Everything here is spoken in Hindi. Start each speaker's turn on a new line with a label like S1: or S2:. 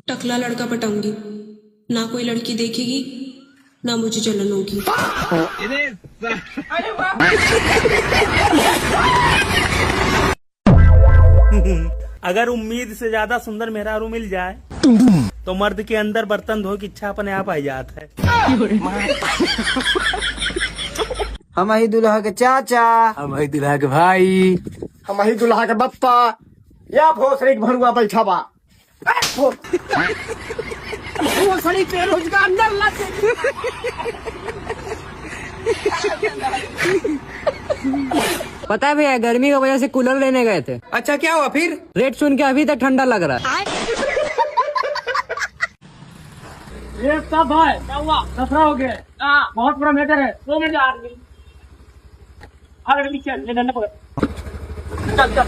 S1: टकला लड़का पटाऊंगी, ना कोई लड़की देखेगी ना मुझे जलन होगी।
S2: अगर उम्मीद से ज्यादा सुंदर मेहरारू मिल जाए तो मर्द के अंदर बर्तन धो की इच्छा अपने आप आ जाता है।
S3: हम ही दुल्हा के चाचा,
S4: हम ही दुल्हा के भाई,
S3: हम ही दुल्हा के बप्पा, या भोसड़ी के भरुआ बैठा बा। भोसड़ी पे रोजगार न लगे।
S4: पता है भैया गर्मी की वजह से कूलर लेने गए थे।
S3: अच्छा क्या हुआ फिर?
S4: रेट सुन के अभी तक ठंडा लग रहा है।
S2: ये सब है क्या हुआ? दसरा हो गया। बहुत बड़ा मैटर है। 2 मिनट आ रही चल ले डंडा पकड़। चल चल